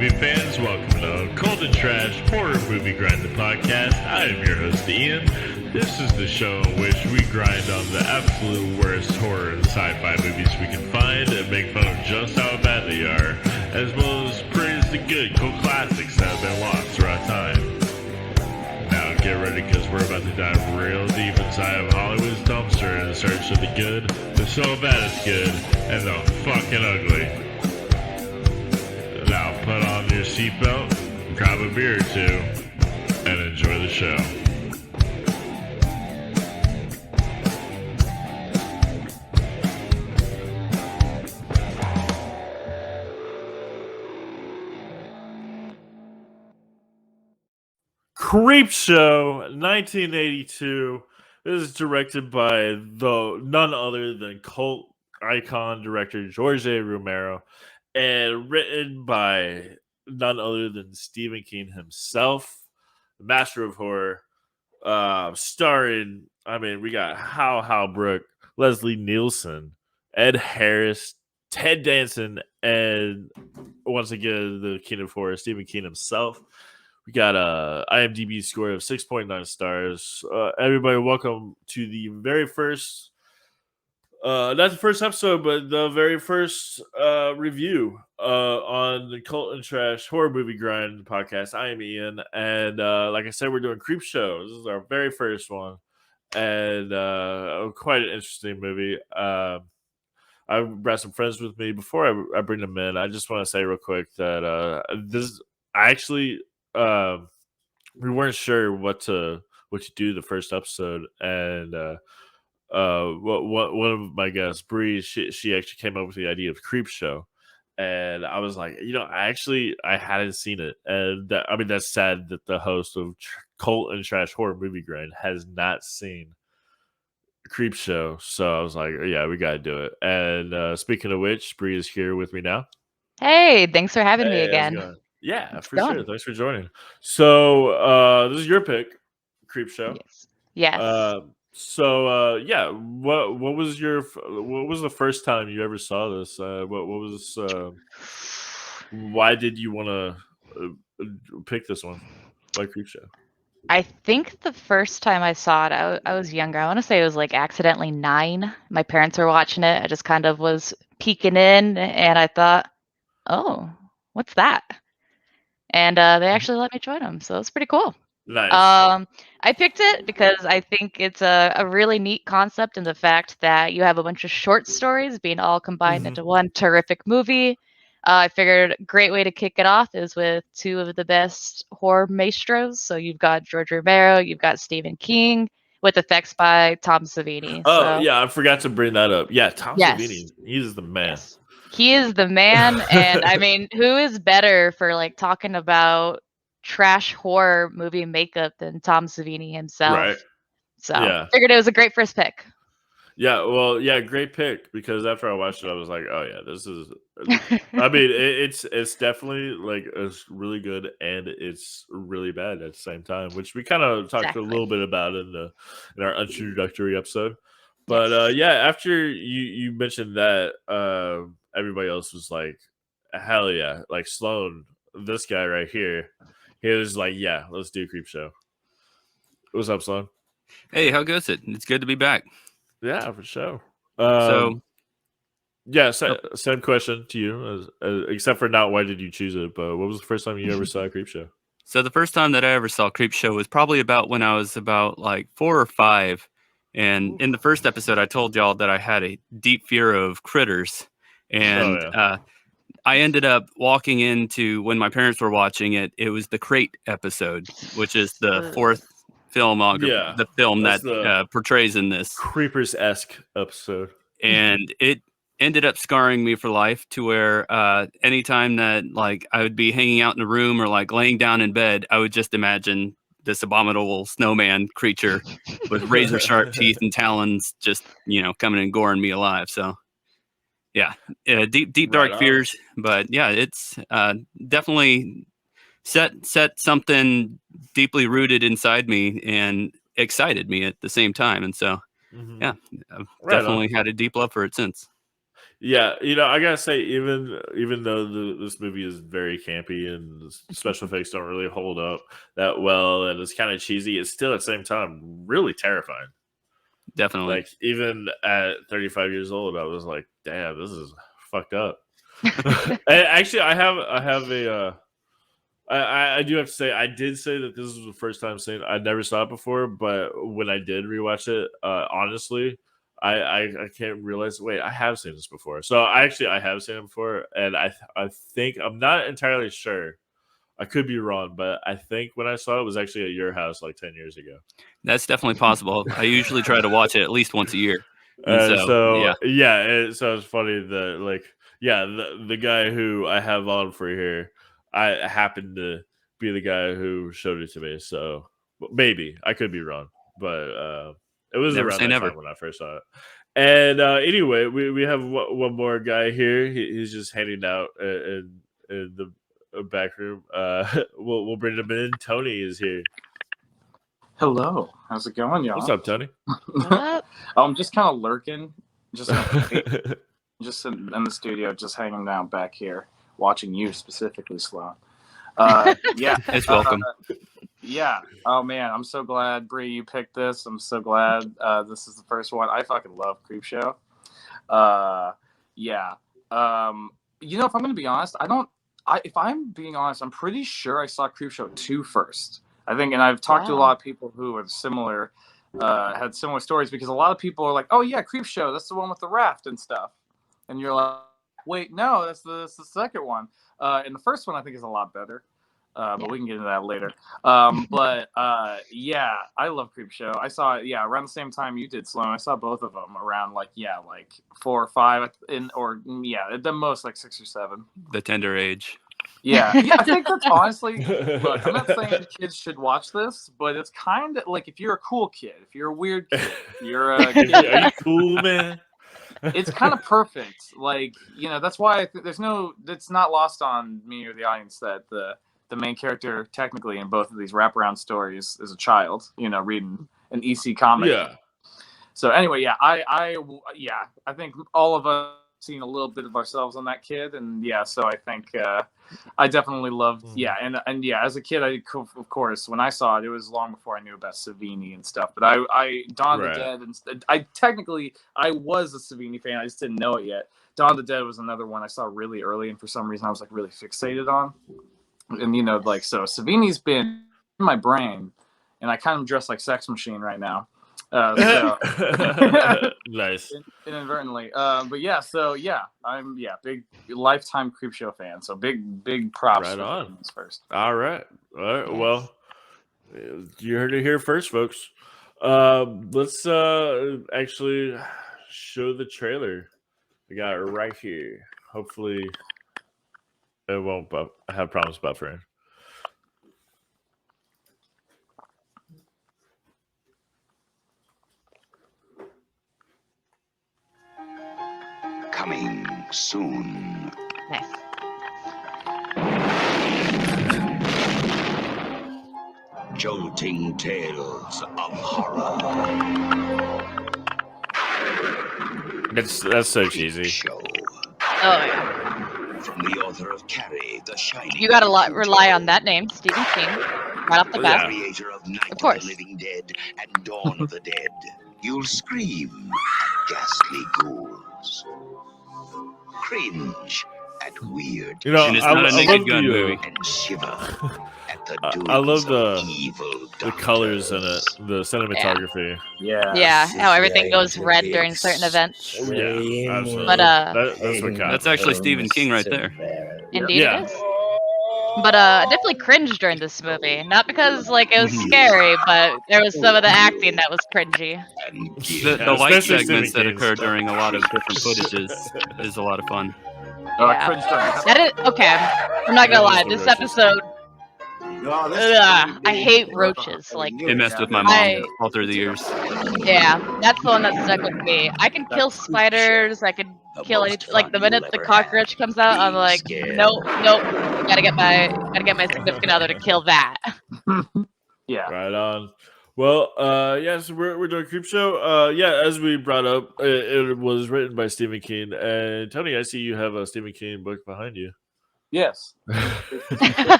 movie fans, welcome to Cold and Trash Horror Movie Grind the Podcast. I am your host Ian. This is the show in which we grind on the absolute worst horror and sci-fi movies we can find and make fun of just how bad they are, as well as praise the good cult classics that have been lost throughout time. Now get ready, because we're about to dive real deep inside of Hollywood's dumpster in search of the good, the so bad it's good, and the fucking ugly. Now put on your seatbelt, grab a beer or two, and enjoy the show. Creepshow, 1982. This is directed by none other than cult icon director George A. Romero, and written by none other than Stephen King himself, the master of horror. Starring, we got Hal Brook, Leslie Nielsen, Ed Harris, Ted Danson, and once again the King of Horror, Stephen King himself. We got a IMDb score of 6.9 stars. Everybody, welcome to the very first, not the first episode, but the very first review on the Cult and Trash Horror Movie Grind podcast. I am Ian, and like I said, we're doing Creepshow. This is our very first one, and quite an interesting movie. I brought some friends with me. Before I bring them in, I just want to say real quick that we weren't sure what to do the first episode, and one of my guests, Bree, she actually came up with the idea of Creepshow, and I was like, I hadn't seen it, and that's sad that the host of Cult and Trash Horror Movie Grind has not seen Creepshow, so I was like, yeah, we gotta do it. And speaking of which, Bree is here with me now. Hey, thanks for having me again. Yeah, for sure. Thanks for joining. So this is your pick, Creepshow. Yes. What was the first time you ever saw this? Why did you want to pick this one? Why Creepshow? I think the first time I saw it, I was younger. I want to say it was like accidentally 9. My parents were watching it. I just kind of was peeking in, and I thought, oh, what's that? And they actually let me join them, so it was pretty cool. Nice. I picked it because I think it's a really neat concept in the fact that you have a bunch of short stories being all combined into one terrific movie. I figured a great way to kick it off is with 2 of the best horror maestros. So you've got George Romero, you've got Stephen King, with effects by Tom Savini. Yeah, I forgot to bring that up. Yeah, Tom Savini, he's the man. Yes. He is the man, and who is better for like talking about trash horror movie makeup than Tom Savini himself? Right. So figured it was a great first pick. Yeah, well, yeah, great pick, because after I watched it, I was like, oh yeah, this is. It's definitely like it's really good and it's really bad at the same time, which we kind of talked a little bit about in our introductory episode. But after you mentioned that, everybody else was like, hell yeah, like Sloan, this guy right here, he was like, yeah, let's do Creepshow. What's up, Sloan? Hey, how goes it? It's good to be back. Yeah, for sure. Same question to you, except for not why did you choose it, but what was the first time you ever saw Creepshow? So the first time that I ever saw Creepshow was probably about when I was about like 4 or 5. And in the first episode, I told y'all that I had a deep fear of critters. And I ended up walking into, when my parents were watching it, it was the Crate episode, which is the 4th film, the film that portrays in this. Creepers-esque episode. And it ended up scarring me for life, to where anytime that like I would be hanging out in a room or like laying down in bed, I would just imagine this abominable snowman creature with razor sharp teeth and talons just, coming and goring me alive. So deep dark fears, but it's definitely set something deeply rooted inside me and excited me at the same time. And so I've definitely had a deep love for it since. Yeah, I gotta say, even though this movie is very campy and the special effects don't really hold up that well, and it's kind of cheesy, it's still at the same time really terrifying. Definitely. Like even at 35 years old, I was like, "Damn, this is fucked up." And actually, I have a. I do have to say, I did say that this was the first time seeing. I never saw it before, but when I did rewatch it, honestly, I can't realize. Wait, I have seen this before. So I have seen it before, and I think I'm not entirely sure. I could be wrong, but I think when I saw it was actually at your house like 10 years ago. That's definitely possible. I usually try to watch it at least once a year. And So so it's funny that the guy who I have on for here, I happened to be the guy who showed it to me. So maybe I could be wrong, but it was Never around say that never. time when I first saw it. And anyway, we have one more guy here. He's just hanging out in the back room. We'll bring him in. Tony is here. Hello, how's it going, y'all? What's up, Tony? I'm just kind of lurking, just just in the studio, just hanging down back here, watching you specifically, Sloan. Yeah, it's welcome. Yeah. Oh man, I'm so glad, Bree, you picked this. I'm so glad this is the first one. I fucking love Creepshow. Yeah. If I'm gonna be honest, if I'm being honest, I'm pretty sure I saw Creepshow 2 first. I think, and I've talked to a lot of people who are similar, had similar stories, because a lot of people are like, "Oh yeah, Creepshow, that's the one with the raft and stuff," and you're like, "Wait, no, that's the second one." And the first one I think is a lot better, but we can get into that later. Yeah, I love Creepshow. I saw it around the same time you did, Sloan. I saw both of them around like 4 or 5, at the most like 6 or 7. The tender age. Yeah, I think that's honestly. Look, I'm not saying kids should watch this, but it's kind of like if you're a cool kid, if you're a weird kid, you're a kid. Are you cool, man? It's kind of perfect. Like, that's why it's not lost on me or the audience that the main character technically in both of these wraparound stories is a child, reading an EC comic. Yeah. So anyway, I think all of us seen a little bit of ourselves on that kid, and so I think I definitely loved and as a kid, of course when I saw it was long before I knew about Savini and stuff, but I Dawn of the Dead, and I was a Savini fan, I just didn't know it yet. Dawn of the Dead was another one I saw really early, and for some reason I was like really fixated on, and so Savini's been in my brain, and I kind of dress like Sex Machine right now. Nice. Inadvertently, but I'm big lifetime Creepshow fan. So big props. Right on. First. All right. Yes. Well, you heard it here first, folks. Let's actually show the trailer. We got it right here. Hopefully, it won't have problems buffering. Coming soon. Nice. Jolting tales of horror. That's so cheesy. Show. Oh yeah. From the author of Carrie, The Shining. You gotta rely on that name, Stephen King, right off the bat. Creator of Night of course. The Living Dead and Dawn of the Dead. You'll scream at ghastly ghouls. Cringe at weird. And it's not a Naked Gun movie. And shiver at the I love evil the colors in it, the cinematography. Yeah, how everything goes red during certain events. Yeah, absolutely. But that's what That's actually Stephen King right there. Indeed it is. But I definitely cringed during this movie. Not because it was scary, but there was some of the acting that was cringy. The light segments that occur during a lot of different footages is a lot of fun. Okay, I'm not gonna lie. This episode, I hate roaches. It messed with my mom all through the years. Yeah, that's the one that stuck with me. I can kill spiders. I can kill anything. Like the minute the cockroach comes out, I'm like, nope. Gotta get my significant other to kill that. Yeah. Right on. Well, so we're doing Creepshow. Yeah, as we brought up, it was written by Stephen King. And Tony, I see you have a Stephen King book behind you. Yes.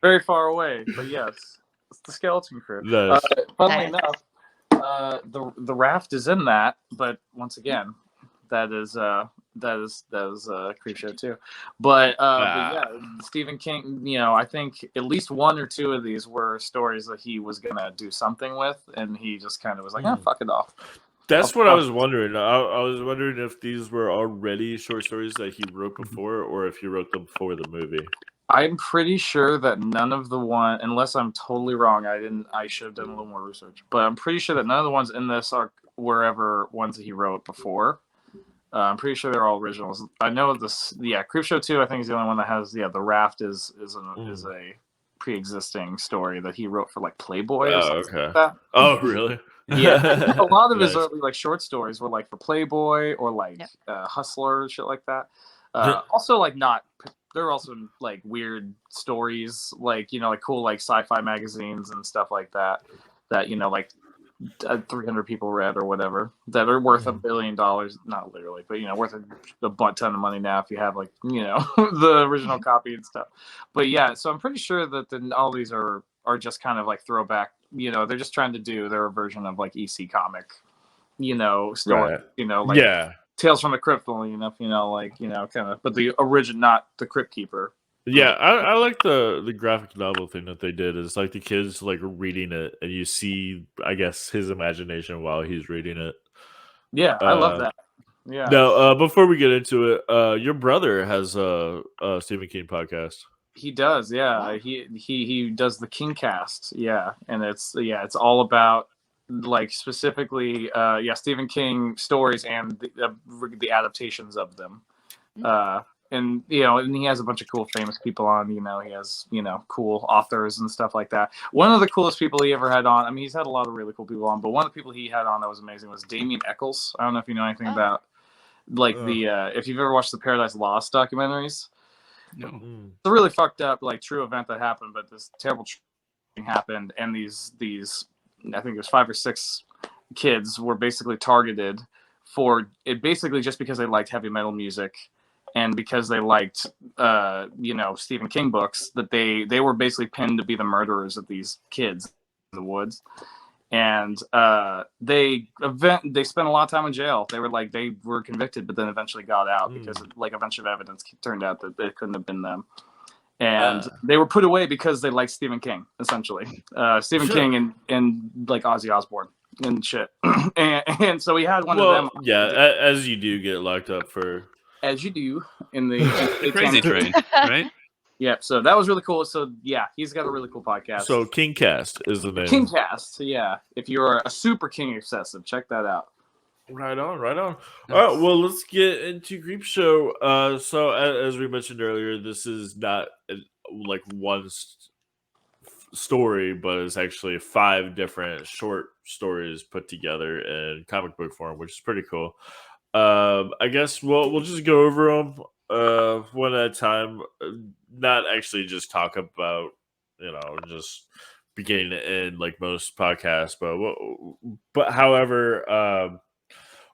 Very far away, but yes. It's the Skeleton Crew. Nice. Funnily Nice. enough, the raft is in that, but once again, that is Creepshow too. But yeah, Stephen King, I think at least one or two of these were stories that he was gonna do something with, and he just kind of was like, fuck it off. That's what I was wondering. I was wondering if these were already short stories that he wrote before, or if he wrote them for the movie. I'm pretty sure that none of the one, unless I'm totally wrong, I should have done a little more research, but I'm pretty sure that none of the ones in this were ever ones that he wrote before. I'm pretty sure they're all originals. I know this. Yeah, Creepshow 2, I think, is the only one that has. Yeah, the raft is a pre-existing story that he wrote for like Playboy. Or something like that. Oh, really? Yeah, a lot of his Nice. early like short stories were like for Playboy or like Hustler, shit like that. Also, like not. There are also like weird stories, like like cool like sci-fi magazines and stuff like that. That like 300 people read or whatever, that are worth $1 billion, not literally, but worth a butt ton of money now if you have like the original copy and stuff. But yeah, so I'm pretty sure that all these are just kind of like throwback. They're just trying to do their version of like EC comic, story. Right. Like Tales from the Crypt, like kind of, but the original, not the Crypt Keeper. Yeah, I like the graphic novel thing that they did. Is like the kids like reading it, and you see, I guess, his imagination while he's reading it. Yeah, I love that. Yeah. Now, before we get into it, your brother has a Stephen King podcast. He does, yeah. He does the Kingcast, yeah, and it's all about like specifically Stephen King stories and the adaptations of them. And and he has a bunch of cool famous people on. He has cool authors and stuff like that. One of the coolest people he ever had on. I mean, he's had a lot of really cool people on, but one of the people he had on that was amazing was Damien Eccles. I don't know if you know anything about like if you've ever watched the Paradise Lost documentaries. No. It's a really fucked up like true event that happened, but this terrible thing happened, and these I think it was 5 or 6 kids were basically targeted for it, basically just because they liked heavy metal music. And because they liked, Stephen King books, that they were basically pinned to be the murderers of these kids in the woods, and they spent a lot of time in jail. They were convicted, but then eventually got out because like a bunch of evidence turned out that it couldn't have been them, and they were put away because they liked Stephen King, essentially. Stephen King and like Ozzy Osbourne and shit, and so we had one of them. Yeah, as you do get locked up for. As you do in the Crazy Train, right? Yeah, so that was really cool. So yeah, he's got a really cool podcast. So Kingcast is the name. Kingcast, yeah. If you're a super King obsessive, check that out. Right on. All right, well, let's get into Creepshow. So as we mentioned earlier, this is not like one story, but it's actually 5 different short stories put together in comic book form, which is pretty cool. I guess we'll just go over them one at a time. Not actually just talk about just beginning to end like most podcasts, but however,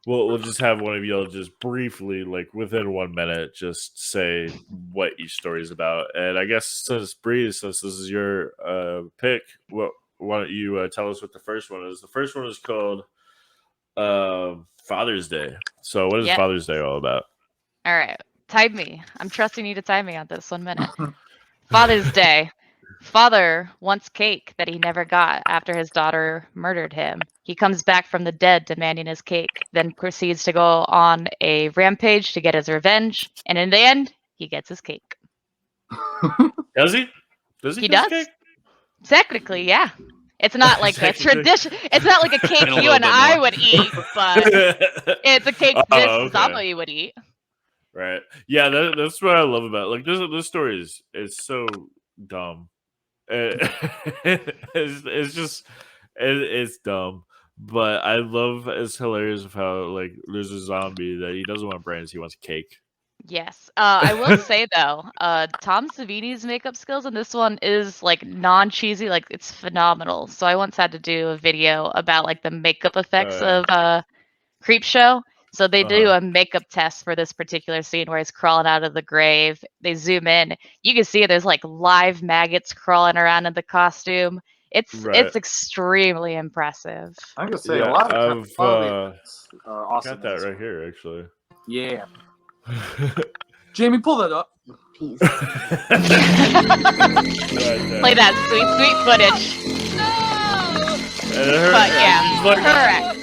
we'll just have one of y'all just briefly, like within 1 minute, just say what each story is about. And I guess since this is your pick, why don't you tell us what the first one is? The first one is called Father's Day. So what is Father's Day all about? All right. Time me. I'm trusting you to time me on this 1 minute. Father's Day. Father wants cake that he never got after his daughter murdered him. He comes back from the dead demanding his cake, then proceeds to go on a rampage to get his revenge. And in the end, he gets his cake. Does he? Does he? He does. Cake? Technically, yeah. It's not like a tradition. It's not like a cake you and I would eat, but it's a cake this zombie would eat. Right. Yeah, that's what I love about it. Like this story is so dumb. It's dumb, but I love it's hilarious of how like there's a zombie that he doesn't want brains, he wants cake. Yes. I will say though, Tom Savini's makeup skills in this one is like non-cheesy, like it's phenomenal. So I once had to do a video about like the makeup effects of Creepshow. So they do a makeup test for this particular scene where he's crawling out of the grave. They zoom in. You can see there's like live maggots crawling around in the costume. It's extremely impressive. I'm gonna say a lot of I've are awesome. got that right here actually. Yeah. Jamie, pull that up. Play that sweet footage. But yeah, correct.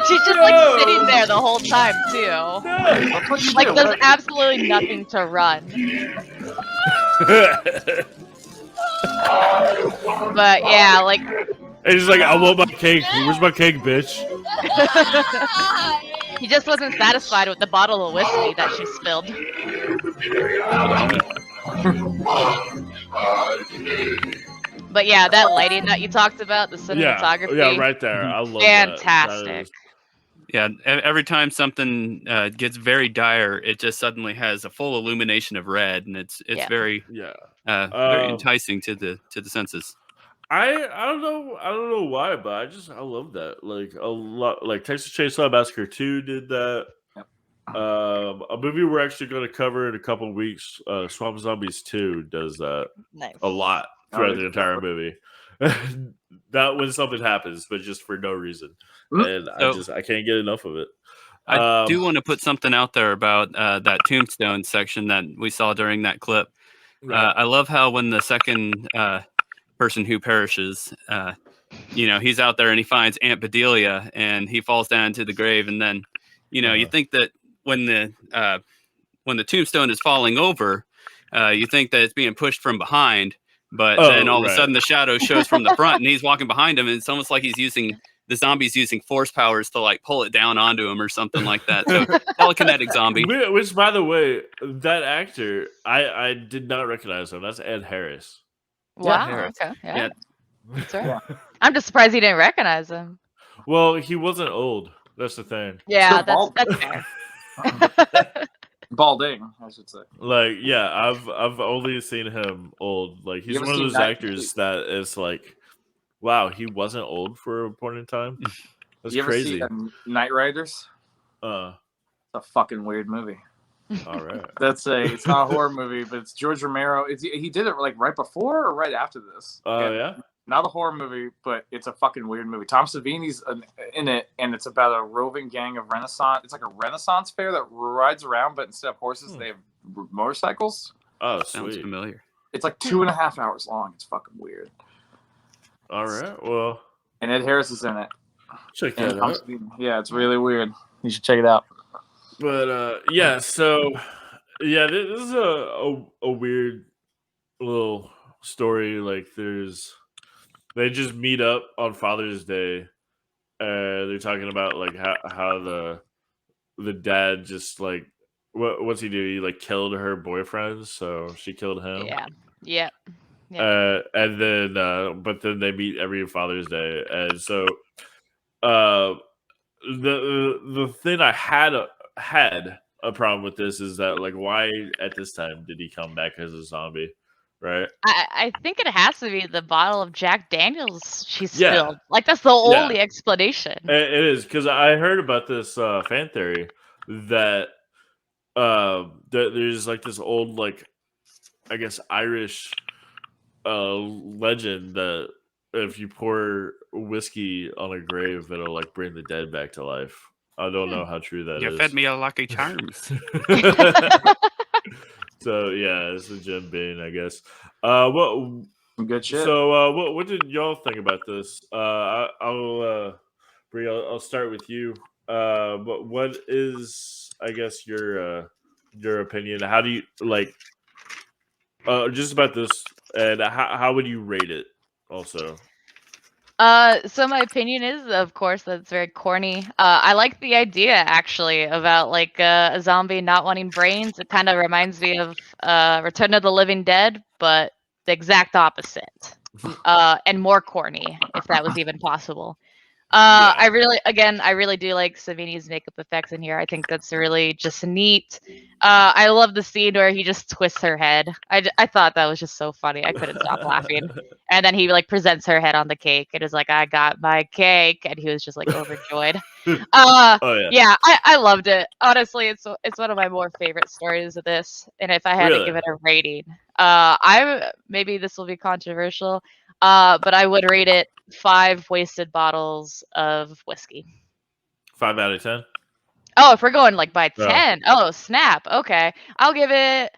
She's just like sitting there the whole time too. Like there's absolutely nothing to run. But yeah, like. And he's like, I want my cake. Where's my cake, bitch? He just wasn't satisfied with the bottle of whiskey that she spilled. But yeah, that lighting that you talked about, the cinematography. Yeah, right there. I love fantastic. Yeah, every time something gets very dire, it just suddenly has a full illumination of red, and it's very very enticing to the senses. I don't know why, but I love that. Like a lot, like Texas Chainsaw Massacre 2 did that. Yep. A movie we're actually going to cover in a couple of weeks, Swamp Zombies 2 does that a lot throughout the entire movie. Not when something happens, but just for no reason. And I can't get enough of it. I do want to put something out there about that tombstone section that we saw during that clip. Right. I love how when the second person who perishes, he's out there and he finds Aunt Bedelia and he falls down into the grave, and then you think that when the tombstone is falling over, you think that it's being pushed from behind, but then all of a sudden the shadow shows from the front and he's walking behind him, and it's almost like the zombie's using force powers to like pull it down onto him or something like that. So telekinetic zombie. Which, by the way, that actor I did not recognize him. That's Ed Harris. Wow. Okay. Yeah. That's right. I'm just surprised he didn't recognize him. Well, he wasn't old. That's the thing. Yeah, that's fair. Balding, I should say. Like, yeah, I've only seen him old. Like, he's one of those actors that is like, wow, he wasn't old for a point in time. That's crazy. Ever see Night Riders? It's a fucking weird movie. All right. It's not a horror movie, but it's George Romero. He did it like right before or right after this. Yeah. Not a horror movie, but it's a fucking weird movie. Tom Savini's in it, and it's about a roving gang of Renaissance. It's like a Renaissance fair that rides around, but instead of horses, they have motorcycles. Oh, sounds familiar. It's like 2.5 hours long. It's fucking weird. All right. Well, and Ed Harris is in it. Check that out. Yeah, it's really weird. You should check it out. But so this is a weird little story. Like, they just meet up on Father's Day. They're talking about like how the dad just like what's he do? He like killed her boyfriend, so she killed him. Yeah. And then but then they meet every Father's Day, and so the thing I had a problem with this is that, like, why at this time did he come back as a zombie, right? I think it has to be the bottle of Jack Daniels she spilled. Like, that's the only explanation. It is, because I heard about this fan theory that there's like this old, like, I guess Irish legend that if you pour whiskey on a grave, it'll like bring the dead back to life. I don't know how true that is. You fed me a Lucky Charms. So yeah, it's a Jim Beam, I guess. Well, good shit. So what did y'all think about this? Bree, I'll start with you. But what is, I guess, your opinion? How do you like just about this, and how would you rate it? Also. So my opinion is, of course, that it's very corny. I like the idea, actually, about like a zombie not wanting brains. It kind of reminds me of Return of the Living Dead, but the exact opposite. And more corny, if that was even possible. I really do like Savini's makeup effects in here. I think that's really just neat. I love the scene where he just twists her head. I thought that was just so funny. I couldn't stop laughing. And then he like presents her head on the cake and is like, "I got my cake," and he was just like overjoyed. Oh yeah. Yeah, I loved it. Honestly, it's one of my more favorite stories of this. And if I had to Really? give it a rating, maybe this will be controversial, but I would rate it 5 wasted bottles of whiskey. 5 out of 10. Oh, if we're going like by No. 10, oh snap. Okay, I'll give it.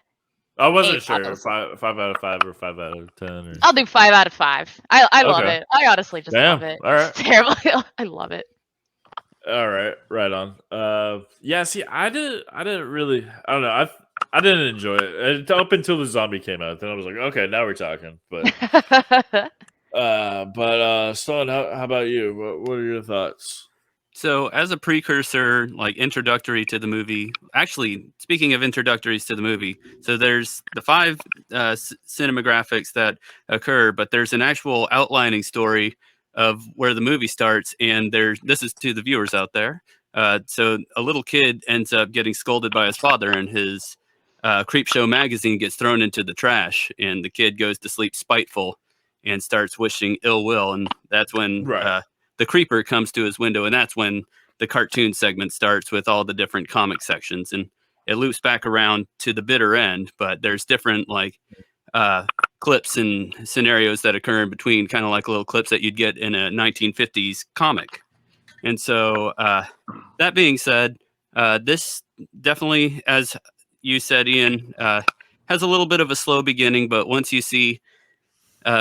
I wasn't 8 sure. bottles. 5 out of 5 or 5 out of 10. Or... I'll do 5 out of 5. I love Okay. it. I honestly just Damn. love it. All right. It's terrible. I love it. All right, right on. Yeah. See, I didn't really. I don't know. I didn't enjoy it up until the zombie came out. Then I was like, okay, now we're talking. But Sloan, how about you? What are your thoughts? So, as a precursor, like introductory to the movie, actually, speaking of introductories to the movie, so there's the 5 cinematographics that occur, but there's an actual outlining story of where the movie starts, and this is to the viewers out there. So, a little kid ends up getting scolded by his father, and his Creepshow magazine gets thrown into the trash, and the kid goes to sleep spiteful and starts wishing ill will, and that's when Right. the creeper comes to his window, and that's when the cartoon segment starts with all the different comic sections, and it loops back around to the bitter end. But there's different like clips and scenarios that occur in between, kind of like little clips that you'd get in a 1950s comic. And so that being said, this definitely, as you said, Ian, has a little bit of a slow beginning, but once you see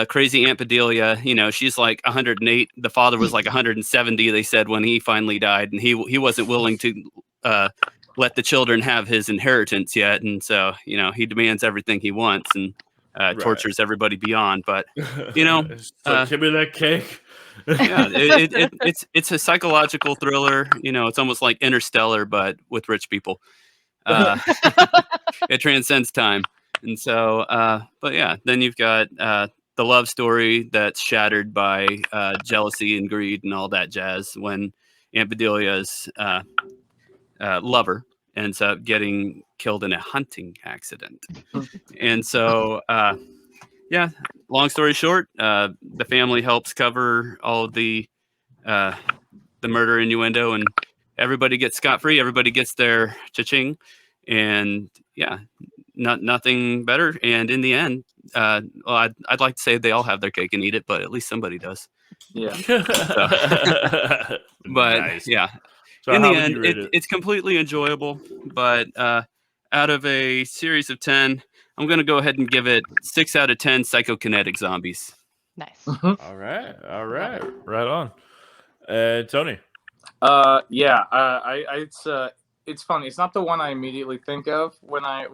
crazy Aunt Bedelia, she's like 108. The father was like 170, they said, when he finally died, and he wasn't willing to let the children have his inheritance yet, and so he demands everything he wants and tortures everybody beyond. But so give me that cake. yeah, it's a psychological thriller. It's almost like Interstellar, but with rich people. It transcends time. And so, but yeah, then you've got the love story that's shattered by jealousy and greed and all that jazz when Aunt Bedelia's lover ends up getting killed in a hunting accident. And so, yeah, long story short, the family helps cover all of the murder innuendo, and everybody gets scot-free. Everybody gets their cha-ching. And yeah, nothing better. And in the end, well, I'd like to say they all have their cake and eat it, but at least somebody does. Yeah. But nice. yeah, So in how the would end, you rate it? it's completely enjoyable. But out of a series of 10, I'm going to go ahead and give it 6 out of 10 psychokinetic zombies. Nice. All right, right on. Tony. Yeah. It's funny. It's not the one I immediately think of when I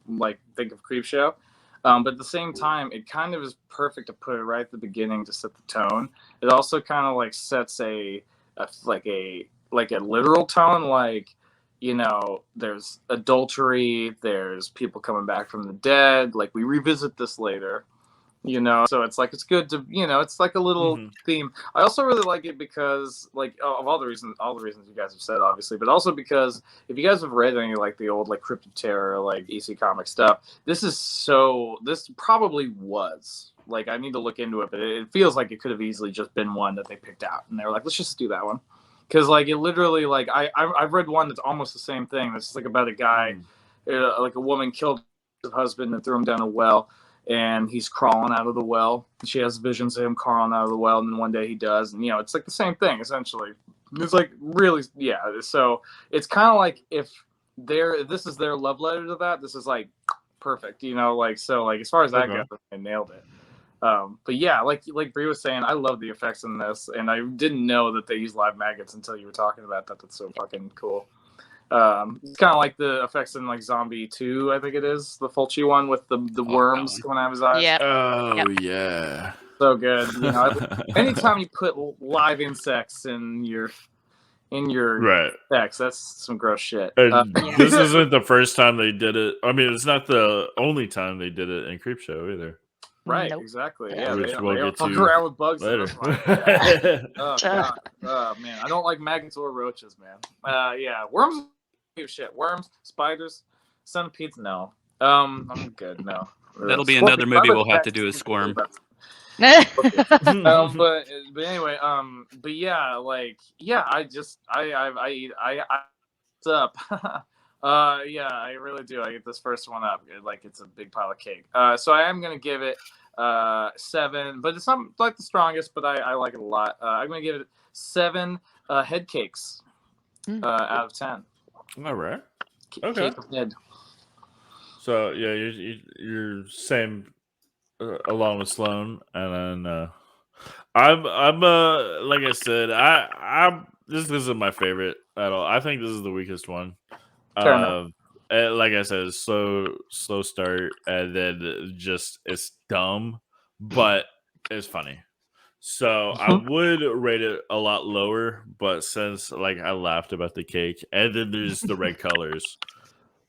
like think of Creepshow. But at the same time, it kind of is perfect to put it right at the beginning to set the tone. It also kind of like sets a literal tone, like there's adultery, there's people coming back from the dead. Like we revisit this later. So it's like, it's good to, it's like a little theme. I also really like it because, like, of all the reasons you guys have said, obviously, but also because if you guys have read any like the old like Crypt of Terror, like EC comic stuff, this probably was like, I need to look into it, but it feels like it could have easily just been one that they picked out and they were like, let's just do that one, because like it literally, like I've read one that's almost the same thing. That's like about a guy, like a woman killed her husband and threw him down a well. And he's crawling out of the well. She has visions of him crawling out of the well, and then one day he does. And, it's like the same thing, essentially. It's like really, yeah. So it's kind of like if this is their love letter to that, this is like perfect, like, so like as far as that goes, I nailed it. But yeah, like Bree was saying, I love the effects in this, and I didn't know that they use live maggots until you were talking about that. That's so fucking cool. It's kind of like the effects in like Zombie 2, I think it is, the Fulci one with the worms coming out of his eyes. Yep. Oh yeah, so good. Anytime you put live insects in your text, that's some gross shit. This isn't the first time they did it. I mean, it's not the only time they did it in Creepshow either. Right, Nope. exactly. Yeah. Yeah, Which they we'll don't get fuck to around with bugs. later. Oh god, man, I don't like maggots or roaches, man. Yeah, worms, shit, worms, spiders, centipedes, no. I'm good, no. That'll be Scorpions, another I movie like we'll have to bats. do is Squirm. But anyway, but yeah, like, yeah, I eat it's up. Yeah, I really do. I get this first one up like it's a big pile of cake. So I am gonna give it 7, but it's not like the strongest, but I like it a lot. I'm gonna give it 7 head cakes out of 10. All right. Okay. Cake of head. So yeah, you're same along with Sloan, and then I'm like I said, I'm this isn't my favorite at all. I think this is the weakest one. Fair enough. Like I said, slow start, and then just it's dumb, but it's funny. So I would rate it a lot lower, but since like I laughed about the cake, and then there's the red colors,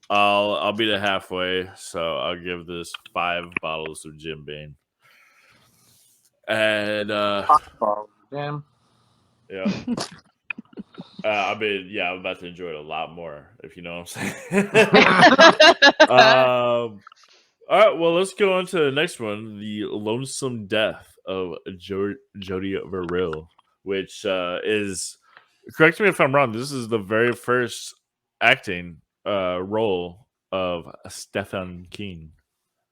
I'll beat it halfway. So I'll give this 5 bottles of Jim Beam. And Damn. yeah. I mean, yeah, I'm about to enjoy it a lot more, if you know what I'm saying. All right, well, let's go on to the next one, the Lonesome Death of Jody Verrill, which is, correct me if I'm wrong, this is the very first acting role of Stephen King.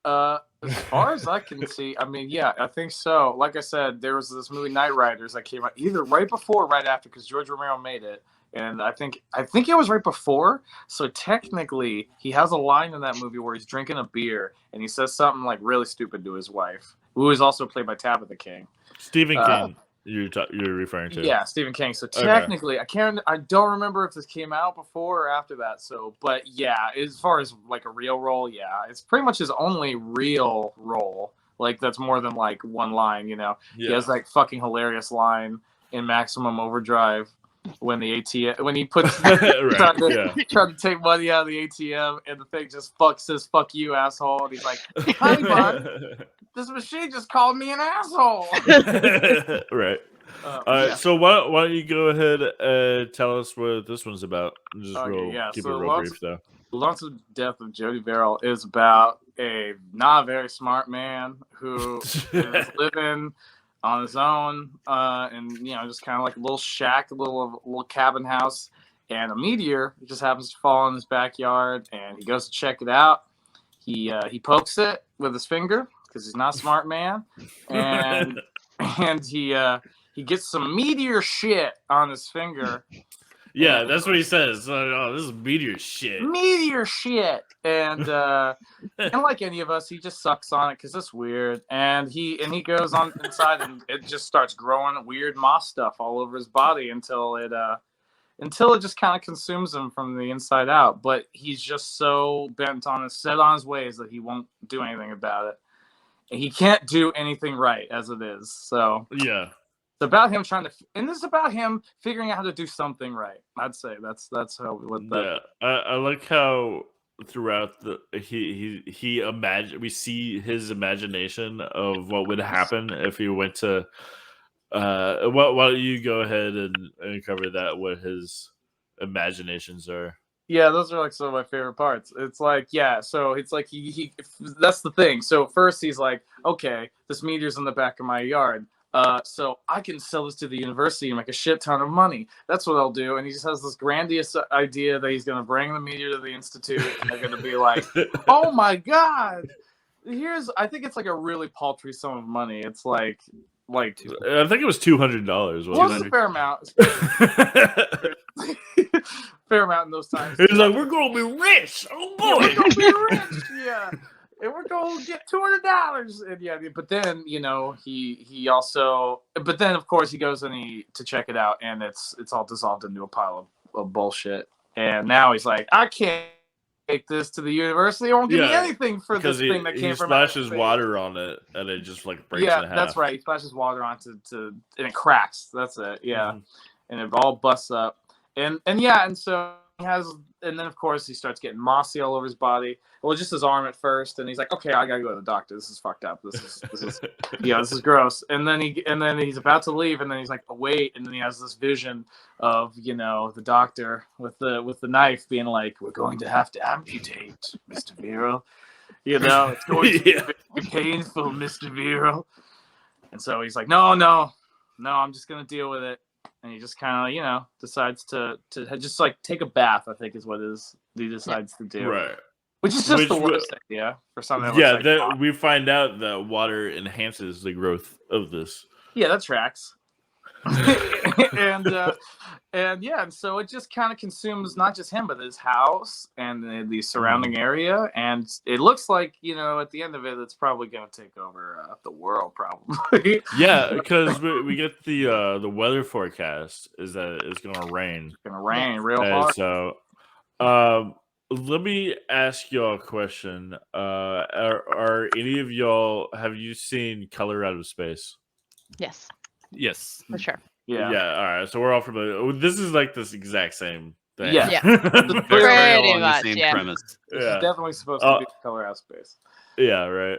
As far as I can see, I mean, yeah, I think so. Like I said, there was this movie Night Riders that came out either right before or right after, because George Romero made it, and I think it was right before. So technically, he has a line in that movie where he's drinking a beer and he says something like really stupid to his wife, who is also played by Tabitha King. Stephen King. You're referring to. Yeah, Stephen King. So technically, okay. I don't remember if this came out before or after that. So, but yeah, as far as like a real role, yeah, it's pretty much his only real role. Like that's more than like one line, you know. Yeah. He has like fucking hilarious line in Maximum Overdrive when the ATM when he puts tried to take money out of the ATM and the thing just says "fuck you, asshole," and he's like, "Honey bun, this machine just called me an asshole." Right. So why don't you go ahead and tell us what this one's about? Just keep it real brief, though. Lonesome Death of Jody Verrill is about a not very smart man who is living on his own, and you know, just kind of like a little shack, a little cabin house, and a meteor just happens to fall in his backyard, and he goes to check it out. He pokes it with his finger because he's not a smart man, and he gets some meteor shit on his finger. Yeah, that's what he says. Oh, this is meteor shit. Meteor shit. And like any of us, he just sucks on it because it's weird. And he goes on inside and it just starts growing weird moss stuff all over his body until it just kind of consumes him from the inside out. But he's just so set on his ways that he won't do anything about it. And he can't do anything right as it is. So yeah. It's about him this is about him figuring out how to do something right. I'd say that's how I like how throughout we see his imagination of what would happen if he went to why don't you go ahead and cover that, what his imaginations are. Yeah, those are like some of my favorite parts. It's like, yeah, so it's like he that's the thing. So first he's like, okay, this meteor's in the back of my yard. So I can sell this to the university and make a shit ton of money. That's what I'll do. And he just has this grandiose idea that he's going to bring the meteor to the institute and they're going to be like, oh my God, I think it's like a really paltry sum of money. It's like I think it was $200. Well, it's a fair amount. Fair amount in those times. He's like, we're going to be rich. Oh boy. We're going to be rich. Yeah. And we're going to get $200. And yeah, but then, you know, he also, but then of course he goes to check it out and it's all dissolved into a pile of bullshit. And now he's like, I can't take this to the university. I won't give me anything for this thing that came from outer space. He splashes water on it and it just like breaks in half. Yeah, that's right. He splashes water onto and it cracks. That's it. Yeah. Mm-hmm. And it all busts up. and yeah, and so he has, and then of course he starts getting mossy all over his body. Well, just his arm at first, and he's like, okay, I gotta go to the doctor. This is fucked up. This is yeah, this is gross. And then he's about to leave, and then he's like, oh, wait, and then he has this vision of the doctor with the knife being like, we're going to have to amputate, Mr. Verrill. It's going to be very painful, Mr. Verrill. And so he's like, no, I'm just gonna deal with it. And he just kind of, decides to just like take a bath, I think is what he decides to do. Right. Which is just the worst idea for something. Yeah, we find out that water enhances the growth of this. Yeah, that tracks. and so it just kind of consumes not just him, but his house and the surrounding area. And it looks like, at the end of it, it's probably going to take over the world, probably. Yeah, because we get the weather forecast is that it's going to rain. It's going to rain real hard. So, let me ask y'all a question. Are any of y'all, have you seen Color Out of Space? Yes. Yes. For sure. Yeah. Yeah. All right. So we're all familiar. This is like this exact same thing. Yeah. Very Pretty on much, the same yeah. premise. It's definitely supposed to be Color Out of Space. Yeah. Right.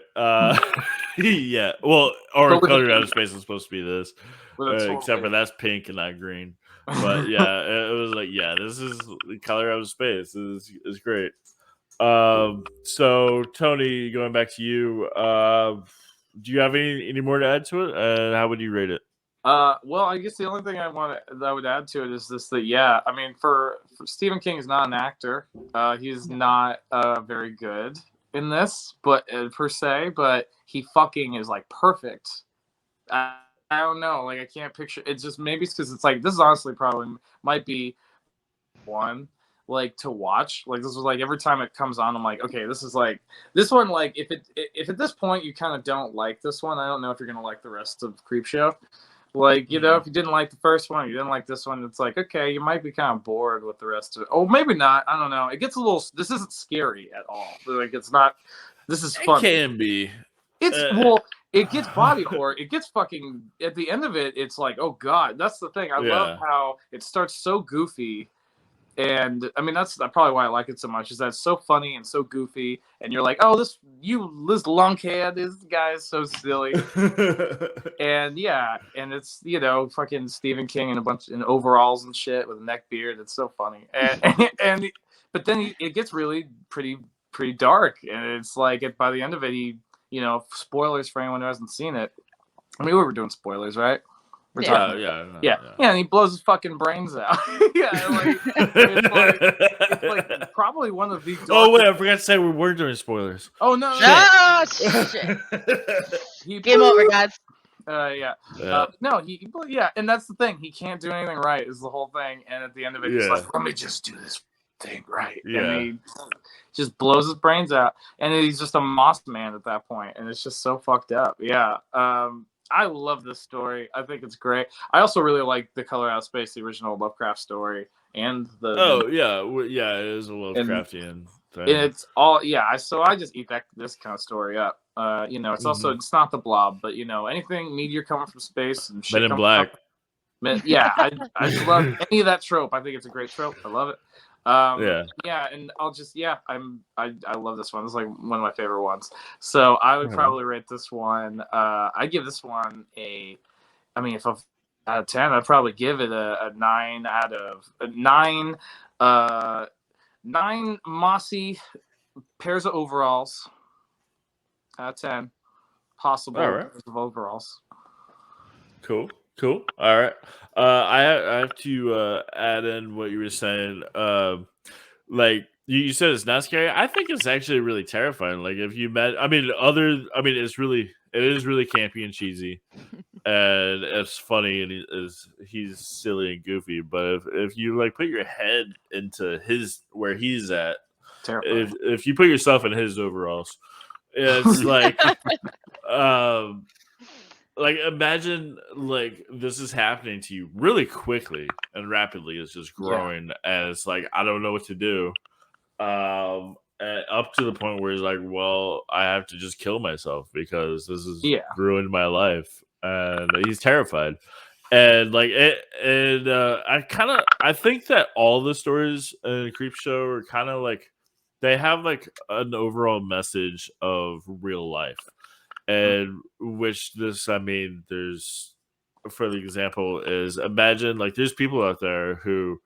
Yeah. Well, or Color Out of Space is supposed to be this, except for that's pink and not green. But yeah, it was like, this is Color Out of Space. Is great. So Tony, going back to you, do you have any more to add to it? And how would you rate it? Well, I guess the only thing I would add to it is this: that I mean, for Stephen King is not an actor. He's not very good in this, but per se, but he fucking is like perfect. I don't know, like I can't picture. It's just maybe it's because it's like this is honestly probably might be one like to watch. Like this was like every time it comes on, I'm like, okay, this is like this one. Like if at this point you kind of don't like this one, I don't know if you're gonna like the rest of Creepshow. Like, if you didn't like the first one, you didn't like this one, it's like, okay, you might be kind of bored with the rest of it. Oh, maybe not. I don't know. It gets a little, this isn't scary at all. Like, it's not, this is fun. It can be. It's, it gets body horror. It gets fucking, at the end of it, it's like, oh God, that's the thing. I love how it starts so goofy. And I mean, that's probably why I like it so much, is that it's so funny and so goofy. And you're like, oh, this lunkhead, this guy is so silly. And and it's, fucking Stephen King in a bunch in overalls and shit with a neck beard. It's so funny. But then it gets really pretty dark. And it's like, by the end of it, he, spoilers for anyone who hasn't seen it. I mean, we were doing spoilers, right? And he blows his fucking brains out. It's like probably one of the. Oh wait, I forgot to say we were doing spoilers. Oh no! Shit. Game over, guys. No, and that's the thing. He can't do anything right. Is the whole thing. And at the end of it, he's like, "Let me just do this thing right." Yeah. And he just blows his brains out, and he's just a moss man at that point, and it's just so fucked up. Yeah. I love this story. I think it's great. I also really like the Color Out of Space, the original Lovecraft story, and the. Oh yeah, it is a Lovecraftian thing. And it's all So I just eat this kind of story up. It's also it's not the Blob, but anything meteor coming from space and shit. Men in Black. I love any of that trope. I think it's a great trope. I love it. And I'll just I love this one. This is like one of my favorite ones. So I would probably rate this one. I give this one if I'm out of 10, I'd probably give it a 9 out of 9. 9 mossy pairs of overalls out of 10 possible pairs of overalls. Cool. All right. I have to add in what you were saying. Like you said, it's not scary. I think it's actually really terrifying. Like if you met, it is really campy and cheesy, and it's funny and he's silly and goofy. But if you like put your head into where he's at, if you put yourself in his overalls, it's like, like imagine like this is happening to you really quickly and rapidly. It's just growing, and it's like I don't know what to do. Up to the point where he's like, well, I have to just kill myself because this has ruined my life, and he's terrified. And like it, and I think that all the stories in Creepshow are kind of like they have like an overall message of real life, and which this I mean, there's for the example is imagine like there's people out there who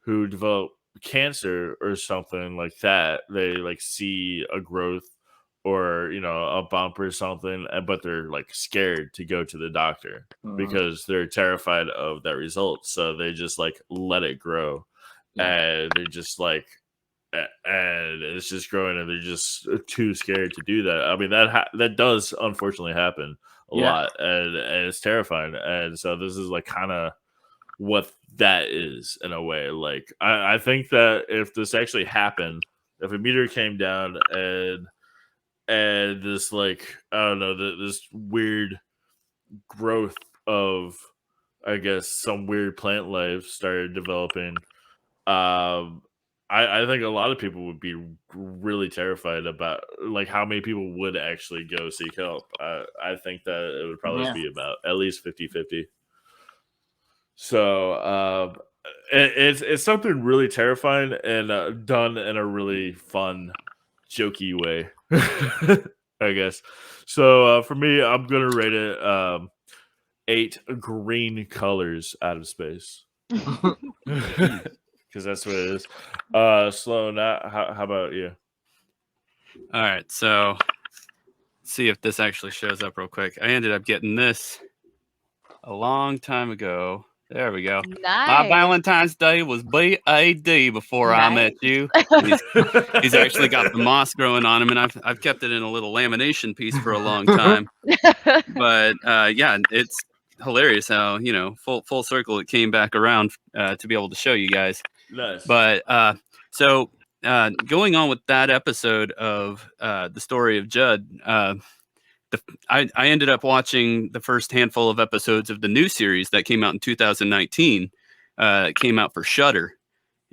develop cancer or something like that. They like see a growth or a bump or something, but they're like scared to go to the doctor because they're terrified of that result. So they just like let it grow, and they're just like, and it's just growing, and they're just too scared to do that. I mean that does unfortunately happen a lot, and it's terrifying. And so this is like kind of what that is in a way. Like I think that if this actually happened, if a meteor came down and this like I don't know this weird growth of I guess some weird plant life started developing, I think a lot of people would be really terrified about like how many people would actually go seek help. I think that it would probably be about at least 50-50. So it's something really terrifying and done in a really fun, jokey way, I guess. So for me, I'm gonna rate it 8 green colors out of space because that's what it is. Sloan, how about you? All right, so let's see if this actually shows up real quick. I ended up getting this a long time ago. There we go. Nice. My Valentine's Day was BAD before I met you. He's actually got the moss growing on him, and I've kept it in a little lamination piece for a long time. But yeah, it's hilarious how full circle it came back around to be able to show you guys. Nice. But so going on with that episode of the story of Judd. I ended up watching the first handful of episodes of the new series that came out in 2019. It came out for Shudder.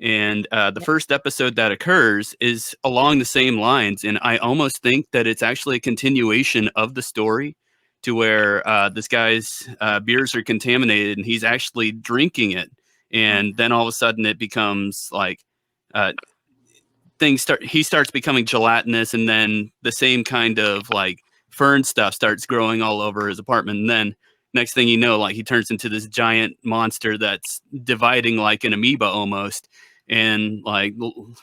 And the first episode that occurs is along the same lines. And I almost think that it's actually a continuation of the story to where this guy's beers are contaminated and he's actually drinking it. And then all of a sudden it becomes like he starts becoming gelatinous, and then the same kind of like fern stuff starts growing all over his apartment. And then next thing you know, like he turns into this giant monster that's dividing like an amoeba almost. And like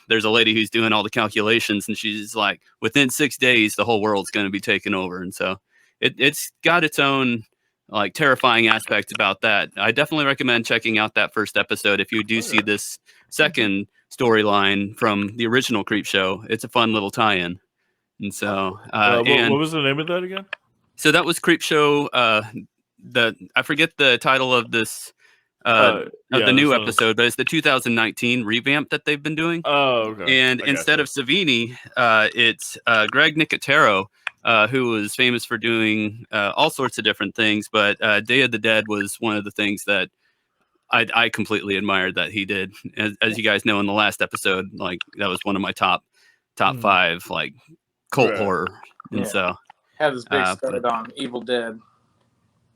there's a lady who's doing all the calculations, and she's like, within 6 days, the whole world's going to be taken over. And so it's got its own like terrifying aspects about that. I definitely recommend checking out that first episode if you do see this second storyline from the original Creepshow. It's a fun little tie-in. And so, what was the name of that again? So that was Creepshow. I forget the title of this of the new episode, but it's the 2019 revamp that they've been doing. Oh, okay. And instead of Savini, it's Greg Nicotero, who was famous for doing all sorts of different things. But Day of the Dead was one of the things that I completely admired that he did. As you guys know, in the last episode, like that was one of my top 5 like cult horror. And so had this big start on Evil Dead.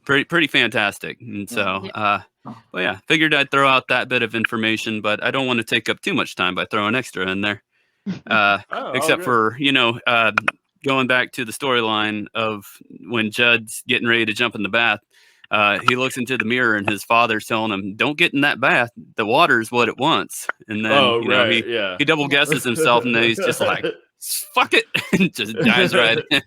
Pretty fantastic. And so well, yeah, figured I'd throw out that bit of information, but I don't want to take up too much time by throwing extra in there. Except for going back to the storyline of when Judd's getting ready to jump in the bath. He looks into the mirror and his father's telling him, "Don't get in that bath. The water is what it wants." And then he double guesses himself, and then he's just like, "Fuck it," and just dives right in.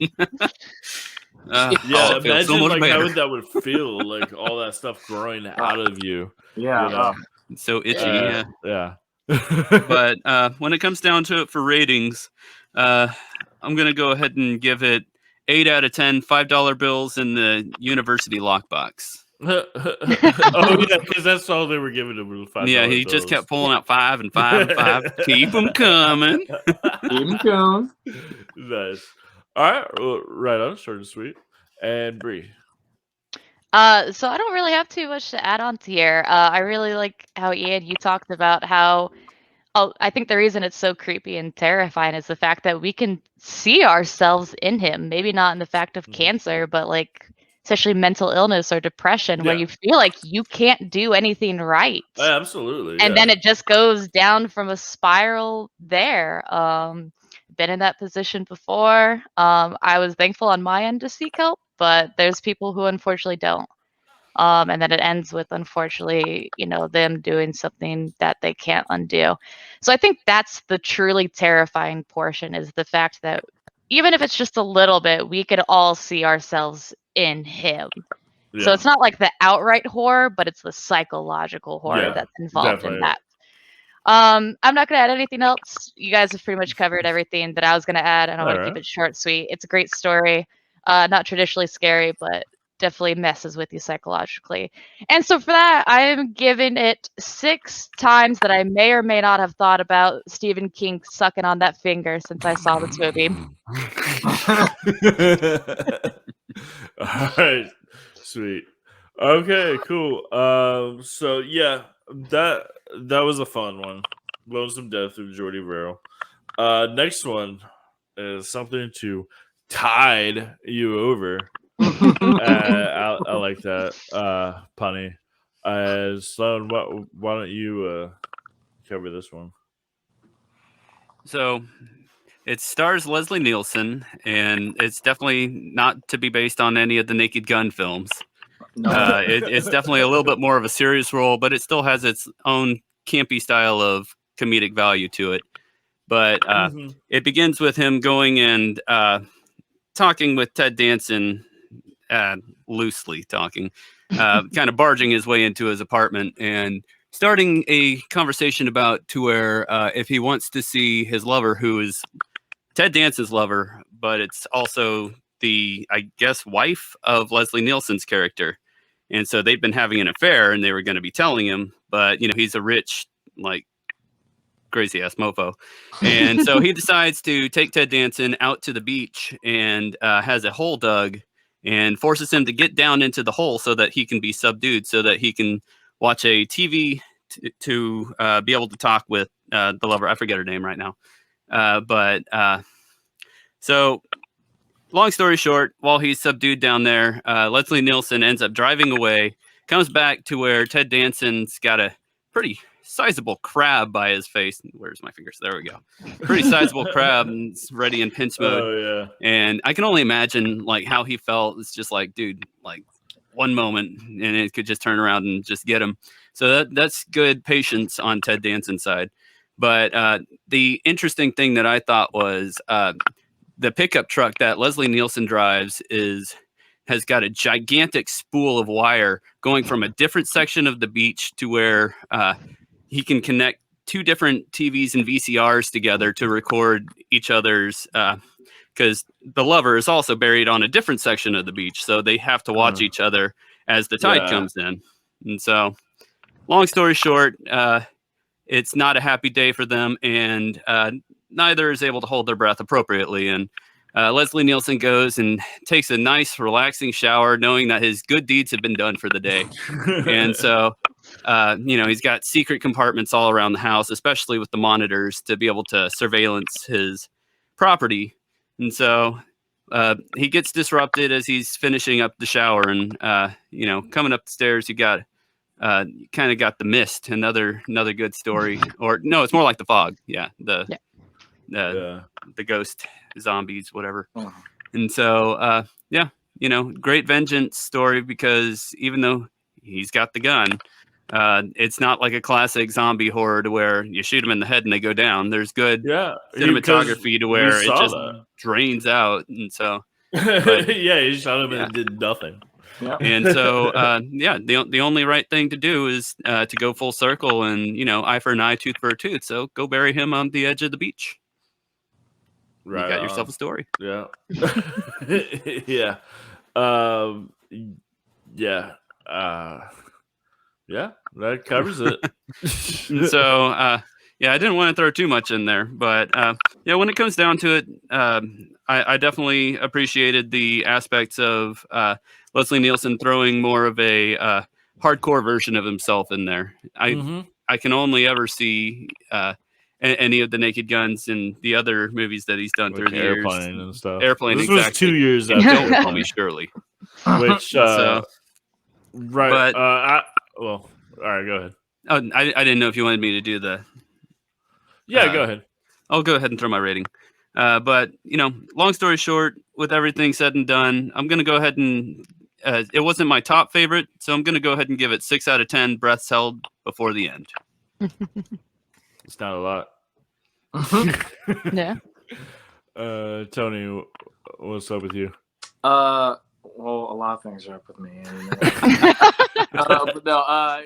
Imagine so much like how that would feel, like all that stuff growing out of you. Yeah, so itchy. Yeah. But when it comes down to it for ratings, I'm gonna go ahead and give it 8 out of 10 $5 bills in the university lockbox. Oh yeah, because that's all they were giving him. Yeah, he just kept pulling out 5 and 5 and 5. Keep them coming. Keep them coming. Nice. All right, well, right on, short and sweet. And Bree. So I don't really have too much to add on to here. I really like how Ian, you talked about how I think the reason it's so creepy and terrifying is the fact that we can see ourselves in him. Maybe not in the fact of cancer, but like especially mental illness or depression, where you feel like you can't do anything right. Absolutely. And then it just goes down from a spiral there. Been in that position before. I was thankful on my end to seek help, but there's people who unfortunately don't. And then it ends with, unfortunately, them doing something that they can't undo. So I think that's the truly terrifying portion, is the fact that even if it's just a little bit, we could all see ourselves in him. Yeah. So it's not like the outright horror, but it's the psychological horror that's involved in that. I'm not going to add anything else. You guys have pretty much covered everything that I was going to add, and I want to keep it short, sweet. It's a great story. Not traditionally scary, but definitely messes with you psychologically. And so for that, I'm giving it 6 times that I may or may not have thought about Stephen King sucking on that finger since I saw this movie. All right. Sweet. Okay, cool. So yeah, that was a fun one. Lonesome Death of Jody Verrill. Next one is something to tide you over. I like that punny. Sloan, why don't you cover this one? So it stars Leslie Nielsen, and it's definitely not to be based on any of the Naked Gun films. No. It's definitely a little bit more of a serious role, but it still has its own campy style of comedic value to it. But it begins with him going and talking with Ted Danson, loosely talking, kind of barging his way into his apartment and starting a conversation about to where if he wants to see his lover, who is Ted Danson's lover, but it's also the, I guess, wife of Leslie Nielsen's character. And so they've been having an affair, and they were going to be telling him, but he's a rich, like, crazy ass mofo. And so he decides to take Ted Danson out to the beach and has a hole dug and forces him to get down into the hole so that he can be subdued, so that he can watch a TV to be able to talk with the lover. I forget her name right now. So long story short, while he's subdued down there, Leslie Nielsen ends up driving away, comes back to where Ted Danson's got a pretty sizable crab by his face. Where's my fingers? There we go. Pretty sizable crab, and it's ready in pinch mode. Oh, yeah. And I can only imagine like how he felt. It's just like, dude, like one moment and it could just turn around and just get him. So that's good patience on Ted Danson's side. But the interesting thing that I thought was the pickup truck that Leslie Nielsen drives has got a gigantic spool of wire going from a different section of the beach to where he can connect 2 different TVs and VCRs together to record each other's, because the lover is also buried on a different section of the beach. So they have to watch each other as the tide comes in. And so long story short, it's not a happy day for them, and neither is able to hold their breath appropriately. And Leslie Nielsen goes and takes a nice, relaxing shower, knowing that his good deeds have been done for the day. And so, he's got secret compartments all around the house, especially with the monitors, to be able to surveillance his property. And so he gets disrupted as he's finishing up the shower. And, coming up the stairs, you got kind of got The Mist, another good story. Or no, it's more like The Fog. Yeah, the ghost zombies, whatever. And so great vengeance story, because even though he's got the gun, it's not like a classic zombie horror to where you shoot them in the head and they go down. There's good cinematography to where it just drains out. And so he shot him and it did nothing. Yep. And so the only right thing to do is to go full circle and eye for an eye, tooth for a tooth. So go bury him on the edge of the beach. Right, you got yourself a story. Yeah. Yeah. That covers it. So I didn't want to throw too much in there, but when it comes down to it, I definitely appreciated the aspects of Leslie Nielsen throwing more of a hardcore version of himself in there. I can only ever see any of the Naked Guns and the other movies that he's done through the Airplane years. and stuff. Airplane, This exactly. was 2 years after Don't call Airplane, me Shirley. which So, right. but- All right, go ahead. Oh, I didn't know if you wanted me to do the. Yeah, go ahead. I'll go ahead and throw my rating. But long story short, with everything said and done, I'm gonna go ahead and it wasn't my top favorite, so I'm gonna go ahead and give it 6 out of 10 breaths held before the end. It's not a lot. Yeah. Tony, what's up with you? Well, a lot of things are up with me. But no,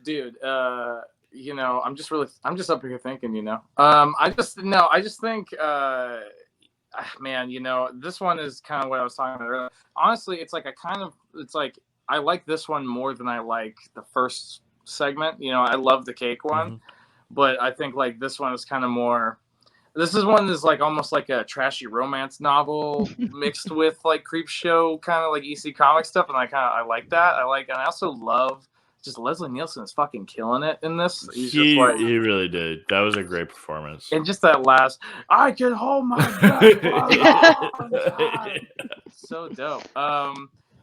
dude, I'm just up here thinking, I just think, man, this one is kind of what I was talking about earlier. Honestly, it's like I like this one more than I like the first segment. I love the cake one, but I think like this one is kind of more. This is one that's like almost like a trashy romance novel mixed with like Creepshow kind of like EC comic stuff, and I like that. And I also love just Leslie Nielsen is fucking killing it in this. He really did. That was a great performance. And just that last, I can hold my breath. So dope.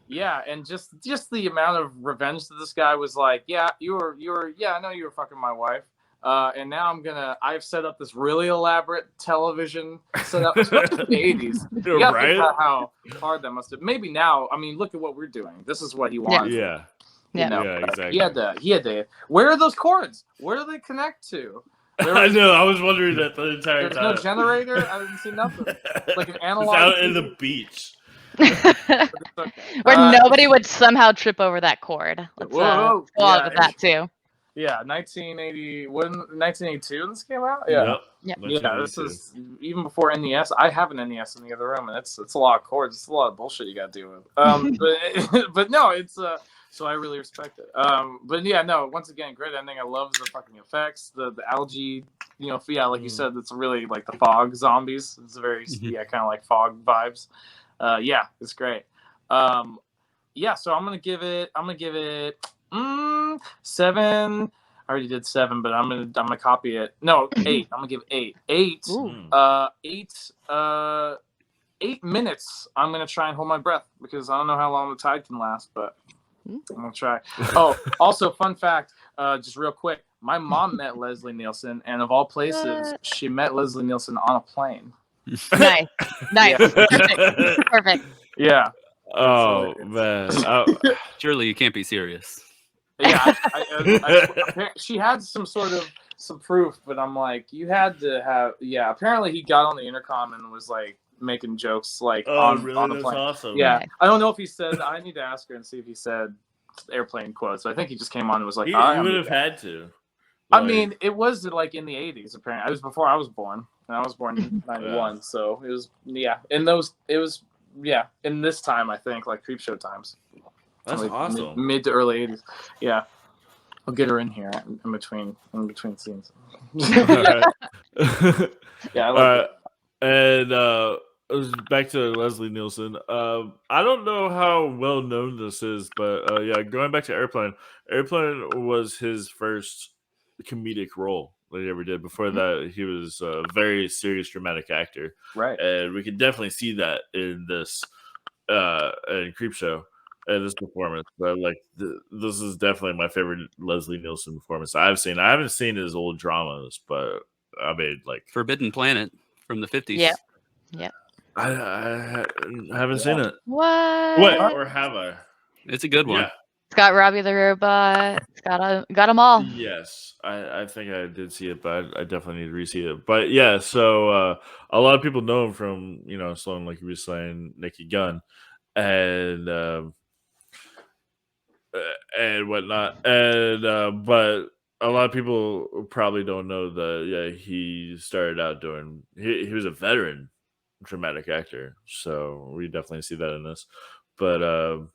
Yeah, and just the amount of revenge that this guy was like, yeah, you were, I know you were fucking my wife. And now I've set up this really elaborate television setup, especially in the 80s. You gotta think about how hard that must have. Maybe now, I mean, look at what we're doing. This is what he wanted. Yeah. Exactly. He had to. Where are those cords? Where do they connect to? I know. I was wondering that the entire time. There's no generator. I didn't see nothing. Like an analog. It's out in the beach. Where nobody would somehow trip over that cord. Let's go on with that too. Yeah, 1982 this came out? Yeah. Yep. Yeah, this is even before NES. I have an NES in the other room, and it's a lot of cords. It's a lot of bullshit you got to deal with. But no, it's so I really respect it. But yeah, no, once again, great ending. I love the fucking effects, the algae, like you said, it's really like the fog zombies. It's very kind of like fog vibes. Yeah, it's great. Yeah, so I'm gonna give it 7. I already did 7, but I'm gonna copy it. No, 8. I'm gonna give 8. 8. 8 minutes. I'm gonna try and hold my breath because I don't know how long the tide can last, but I'm gonna try. Oh, also, fun fact, just real quick. My mom met Leslie Nielsen, and of all places, she met Leslie Nielsen on a plane. Nice. Yeah. Perfect. Yeah. Oh man! Surely you can't be serious. Yeah, she had some proof, but I'm like, you had to have. Yeah, apparently he got on the intercom and was like making jokes like on the plane. That's awesome. Yeah, I don't know if he said. I need to ask her and see if he said airplane quotes. I think he just came on and was like, he would have had to. I mean, it was like in the 80s. Apparently, it was before I was born, and I was born in '91, so it was in this time I think like Creepshow times. That's like awesome. Mid to early 80s. Yeah. I'll get her in here in between scenes. Yeah, I like and back to Leslie Nielsen. I don't know how well known this is, but going back to Airplane. Airplane was his first comedic role that he ever did. Before that, he was a very serious dramatic actor. Right. And we can definitely see that in this in Creepshow. This performance, but like this is definitely my favorite Leslie Nielsen performance I've seen. I haven't seen his old dramas, but I mean, like Forbidden Planet from the 50s. Yeah. I haven't seen it. What? Or have I? It's a good one. Yeah. It's got Robbie the Robot. It's got them all. Yes, I think I did see it, but I definitely need to re-see it. But yeah, so a lot of people know him from Sloan, like you were saying, Naked Gun, and whatnot, and but a lot of people probably don't know that he started out doing he was a veteran dramatic actor, so we definitely see that in this. But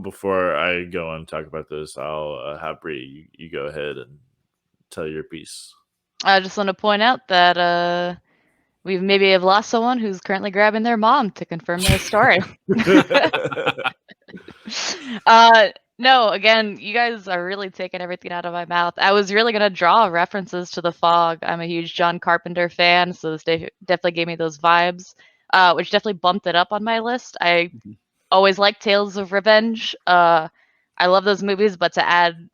before I go on and talk about this, I'll have Bree you go ahead and tell your piece. I just want to point out that we maybe have lost someone who's currently grabbing their mom to confirm their story. No, again, you guys are really taking everything out of my mouth. I was really gonna draw references to The Fog. I'm a huge John Carpenter fan, so this definitely gave me those vibes, which definitely bumped it up on my list. I always like Tales of Revenge. I love those movies, but to add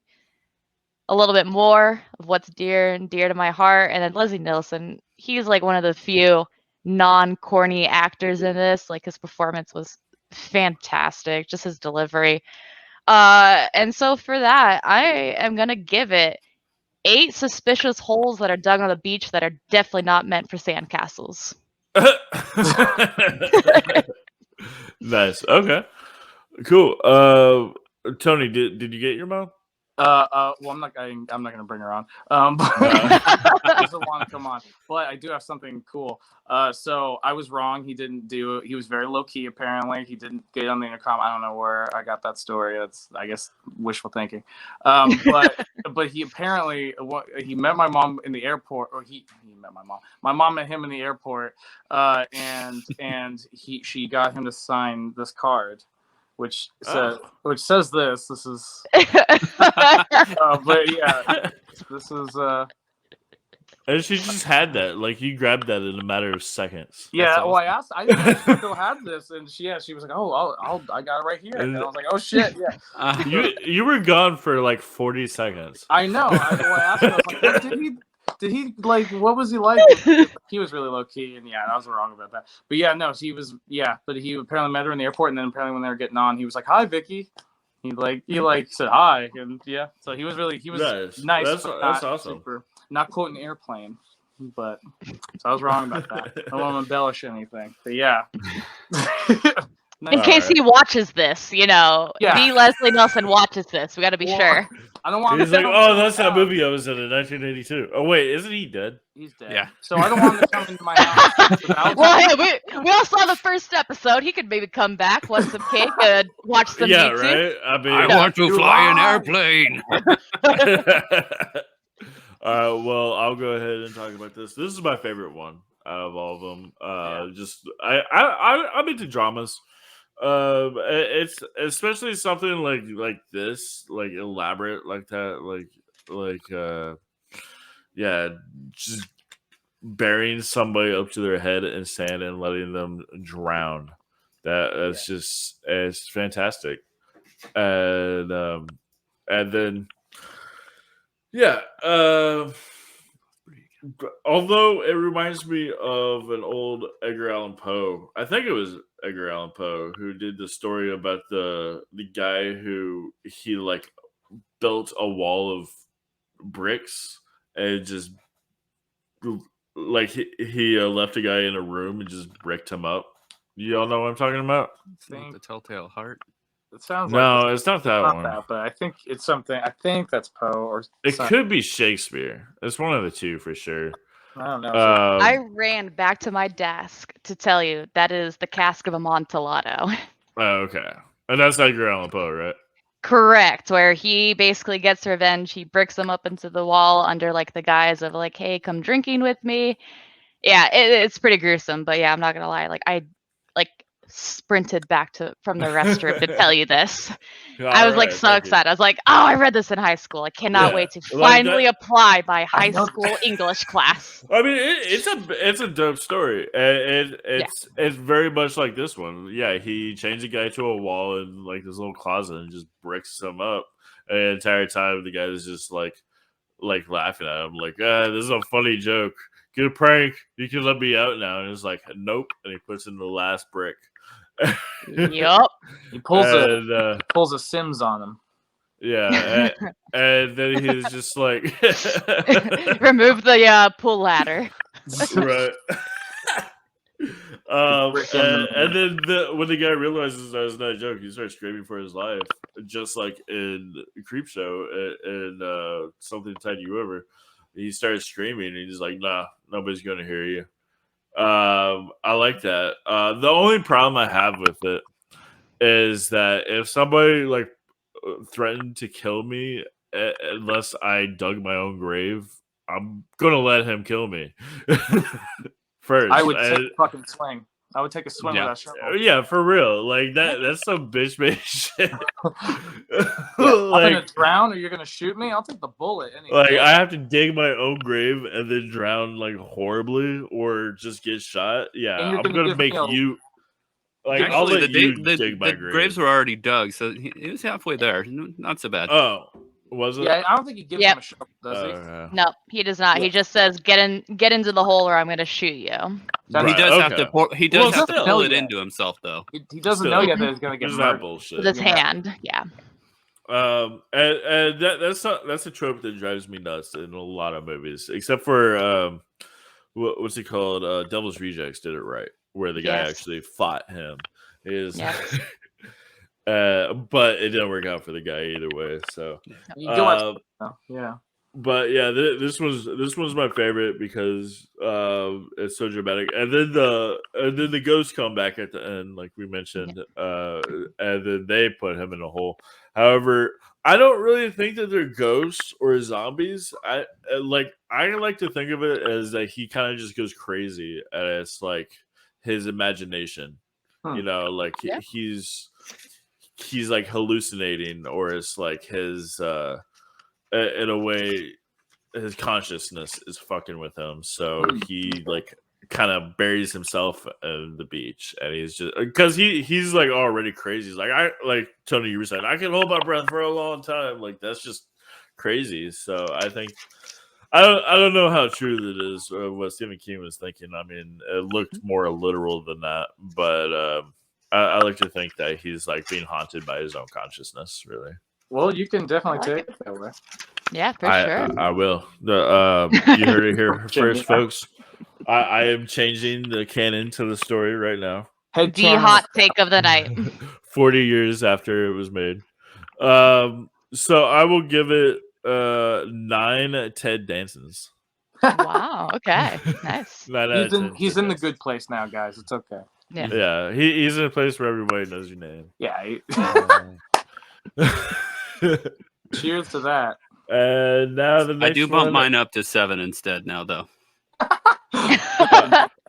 a little bit more of what's dear and dear to my heart, and then Leslie Nielsen, he's like one of the few non-corny actors in this. Like his performance was fantastic, just his delivery. And so for that, I am gonna give it 8 suspicious holes that are dug on the beach that are definitely not meant for sandcastles. Nice. Okay. Cool. Tony, did you get your mom? Well, I'm not gonna bring her on. But she doesn't want to come on. But I do have something cool. So I was wrong. He was very low key. Apparently, he didn't get on the intercom. I don't know where I got that story. That's, I guess, wishful thinking. But he apparently he met my mom in the airport, or he met my mom. My mom met him in the airport, and she got him to sign this card, which says this. This is, but yeah, this is. And she just had that. Like you grabbed that in a matter of seconds. Yeah. Well, I asked. I didn't know she still had this, and she was like, "Oh, I got it right here." And I was like, "Oh shit, yeah." You were gone for like 40 seconds. I know. I asked her, I was like, did he like, what was he like? He was really low key, and yeah, I was wrong about that. But yeah, no, he was, yeah, but he apparently met her in the airport, and then apparently when they were getting on, he was like, "Hi, Vicky." He said hi, and yeah, so he was nice. That's awesome. Not quoting airplane, but so I was wrong about that. I don't want to embellish anything, but yeah. In case he watches this, the Leslie Nielsen watches this. We got to be sure. I don't want. He's like, "Oh, that's that movie I was in 1982." Oh wait, isn't he dead? He's dead. Yeah. So I don't want him to come into my house. Well, hey, we all saw the first episode. He could maybe come back, want some cake, watch some YouTube. Right. I mean, I want to fly an airplane. Well, I'll go ahead and talk about this. This is my favorite one out of all of them. Just I'm into dramas. It's especially something like this, like elaborate like that, just burying somebody up to their head in sand and letting them drown. It's fantastic. And then although it reminds me of an old Edgar Allan Poe, I think it was Edgar Allan Poe who did the story about the guy who he like built a wall of bricks and just like he left a guy in a room and just bricked him up. You all know what I'm talking about? The Telltale Heart. It sounds no, it's not that one. But I think it's something. I think that's Poe or it could be Shakespeare. It's one of the two for sure. I don't know. I ran back to my desk to tell you that is the Cask of Amontillado. Oh, okay. And that's Edgar Allan Poe, right? Correct, where he basically gets revenge. He bricks them up into the wall under like the guise of like, "Hey, come drinking with me." Yeah, it's pretty gruesome, but yeah, I'm not gonna lie. Like I sprinted back from the restroom to tell you this. I was so excited. I was like, "Oh, I read this in high school. I cannot wait to finally apply my high school English class." I mean, it's a dope story. It's very much like this one. Yeah, he chains a guy to a wall in like this little closet and just bricks him up. And the entire time, the guy is just like laughing at him, like, "This is a funny joke. Good prank. You can let me out now." And it's like, "Nope." And he puts in the last brick. Yup. He pulls a Sims on him. Yeah, and then he's just like, remove the pull ladder. Right. And then when the guy realizes that it's not a joke, he starts screaming for his life, just like in Creepshow and Something Tied You Over. He starts screaming, and he's like, "Nah, nobody's gonna hear you." I like that. The only problem I have with it is that if somebody like threatened to kill me unless I dug my own grave, I'm gonna let him kill me first. I would take a fucking swing. I would take a swing with that shovel. Yeah, for real. Like that's some bitch made shit. I'm gonna drown, or you're gonna shoot me? I'll take the bullet. Like I have to dig my own grave and then drown like horribly, or just get shot. Yeah, I'm gonna make you. Like Actually, I'll let you dig my the grave. graves were already dug, so he was halfway there. Not so bad. Oh, was it? Yeah, I don't think he gives him a shovel, does he? No, he does not. He just says, "Get into the hole, or I'm going to shoot you." He does have to pull it into himself, though. He doesn't know yet that he's going to get murdered. Bullshit. With his hand, yeah. And that's a trope that drives me nuts in a lot of movies, except for what's it called? Devil's Rejects did it right, where the guy actually fought him. But it didn't work out for the guy either way. So yeah. But yeah, this one's my favorite because it's so dramatic, and then the ghosts come back at the end, like we mentioned, and then they put him in a hole. However, I don't really think that they're ghosts or zombies. I like to think of it as that he kind of just goes crazy, and it's like his imagination. You know, like he's like hallucinating, or it's like his in a way his consciousness is fucking with him, so he like kind of buries himself in the beach, and he's just because he's like already crazy. He's like, like Tony, you were saying, I can hold my breath for a long time. Like that's just crazy. So I think I don't know how true that is or what Stephen King was thinking. I mean, it looked more literal than that, but I like to think that he's like being haunted by his own consciousness, really. Well, you can definitely take it that way. Yeah, for sure. I will. You heard it here first, folks. I am changing the canon to the story right now. The hot take of the night. 40 years after it was made. So I will give it 9 Ted Dansons. Wow. Okay. Nice. He's in the good place now, guys. It's okay. Yeah. He's in a place where everybody knows your name. Yeah. Cheers to that. And now the next I do bump mine up to 7 instead now, though.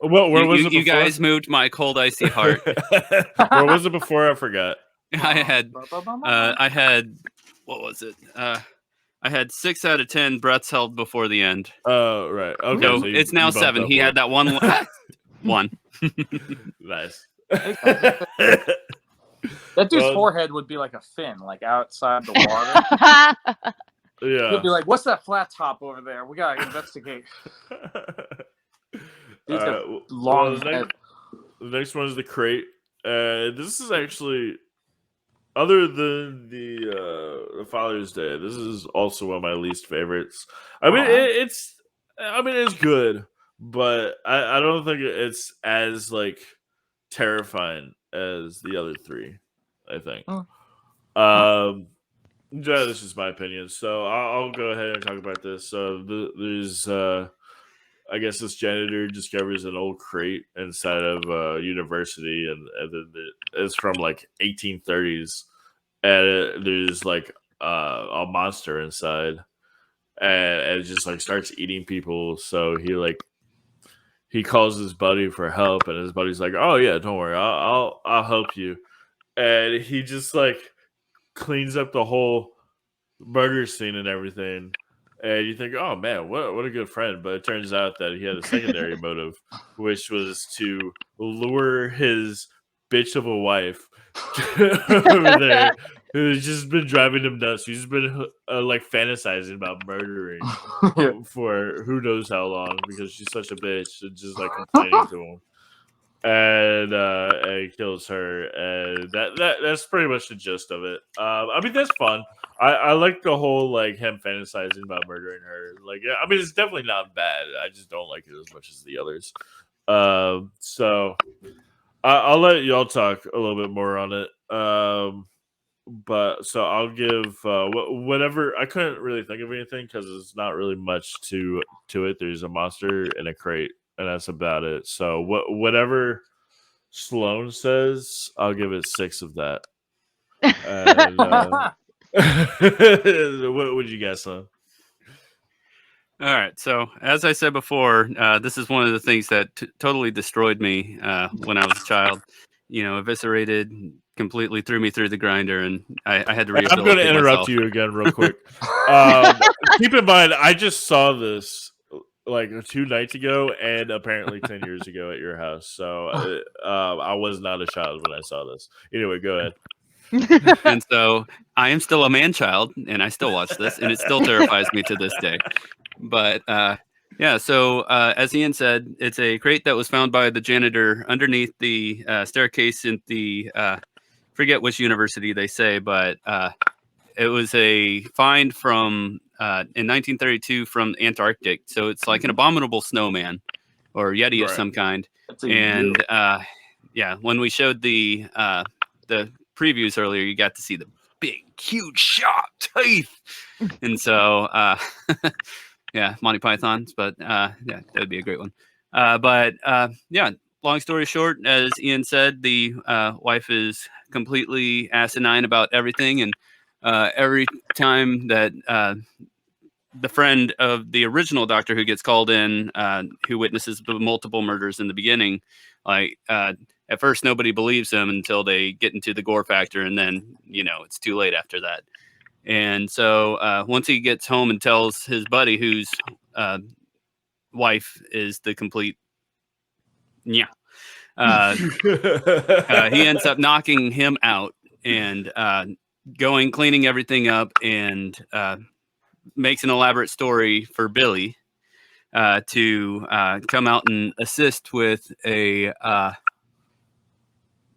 Well, where was it before? You guys moved my cold, icy heart. Where was it before? I forgot. I had what was it? I had 6 out of 10 breaths held before the end. Oh, right. Okay. So so it's now 7. He had that one. One. Nice. That dude's forehead would be like a fin, like outside the water. Yeah. He'd be like, "What's that flat top over there? We gotta investigate." Long head. The next one is the crate. This is actually, other than the Father's Day, this is also one of my least favorites. I mean, it's good, but I don't think it's as like terrifying as the other 3. I think. Yeah, this is my opinion. So I'll go ahead and talk about this. So there's, I guess this janitor discovers an old crate inside of a university, and it's from like 1830s, and there's like a monster inside, and it just like starts eating people. So he calls his buddy for help, and his buddy's like, "Oh yeah, don't worry, I'll help you," and he just like cleans up the whole murder scene and everything, and you think, oh man, what a good friend. But it turns out that he had a secondary motive, which was to lure his bitch of a wife over there, who's just been driving him nuts. He's been like fantasizing about murdering for who knows how long, because she's such a bitch, and just like complaining to him. And he kills her, and that's pretty much the gist of it. I mean, that's fun. I like the whole like him fantasizing about murdering her. Like, yeah, I mean, it's definitely not bad. I just don't like it as much as the others. So I'll let y'all talk a little bit more on it. But so I'll give whatever. I couldn't really think of anything because there's not really much to it. There's a monster in a crate, and that's about it. So whatever Sloan says, I'll give it 6 of that. And, what would you guess on? All right. So as I said before, this is one of the things that totally destroyed me when I was a child. You know, eviscerated, completely threw me through the grinder, and I had to I'm rehabilitate going to interrupt myself. you again real quick. Keep in mind, I just saw this like 2 nights ago and apparently 10 years ago at your house. So I was not a child when I saw this. Anyway, go ahead. And so I am still a man-child, and I still watch this, and it still terrifies me to this day. But yeah, so as Ian said, it's a crate that was found by the janitor underneath the staircase in the forget which university they say, but it was a find from in 1932 from Antarctic. So it's like an abominable snowman or yeti of some kind. And yeah, when we showed the previews earlier, you got to see the big, huge, sharp teeth. And so yeah, Monty Python's, but yeah, that would be a great one. But yeah, long story short, as Ian said, the wife is completely asinine about everything, and every time that the friend of the original Doctor Who gets called in, who witnesses the multiple murders in the beginning, like at first nobody believes him until they get into the gore factor, and then it's too late after that. And so once he gets home and tells his buddy, whose wife is the complete he ends up knocking him out and cleaning everything up, and makes an elaborate story for Billy to come out and assist with a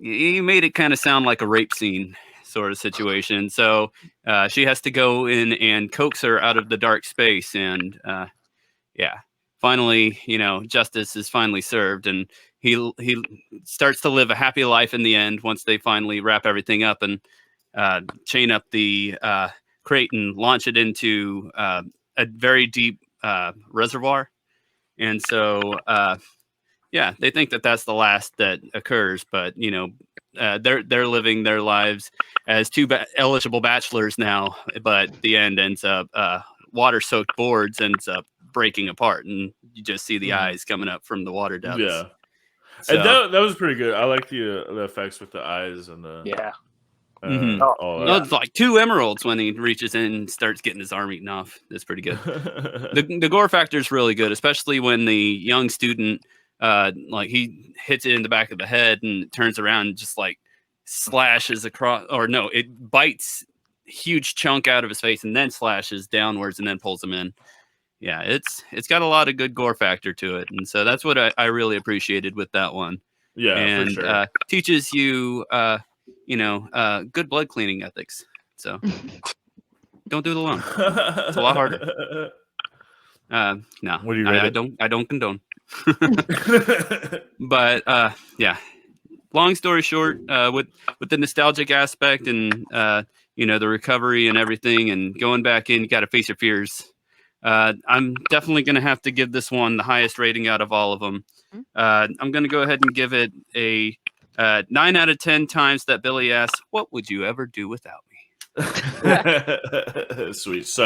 he made it kind of sound like a rape scene sort of situation. So she has to go in and coax her out of the dark space, and yeah, finally, justice is finally served, and he starts to live a happy life in the end once they finally wrap everything up and chain up the crate and launch it into a very deep reservoir. And so yeah, they think that that's the last that occurs, but they're living their lives as two eligible bachelors now, but the end ends up water-soaked boards ends up breaking apart, and you just see the eyes coming up from the water depths. Yeah, so, and that was pretty good. I like the effects with the eyes and the all that. It's like 2 emeralds when he reaches in and starts getting his arm eaten off. That's pretty good. The gore factor is really good, especially when the young student like he hits it in the back of the head and it turns around and just like slashes across, or no, it bites huge chunk out of his face and then slashes downwards and then pulls him in. Yeah, it's got a lot of good gore factor to it, and so that's what I really appreciated with that one. Yeah, and for sure. Teaches you good blood cleaning ethics. So don't do it alone. It's a lot harder. No, What do you I don't condone. But yeah, long story short, with the nostalgic aspect and the recovery and everything, and going back in, you got to face your fears. I'm definitely going to have to give this one the highest rating out of all of them. I'm going to go ahead and give it a 9 out of 10 times that Billy asks, "What would you ever do without me?" Sweet. So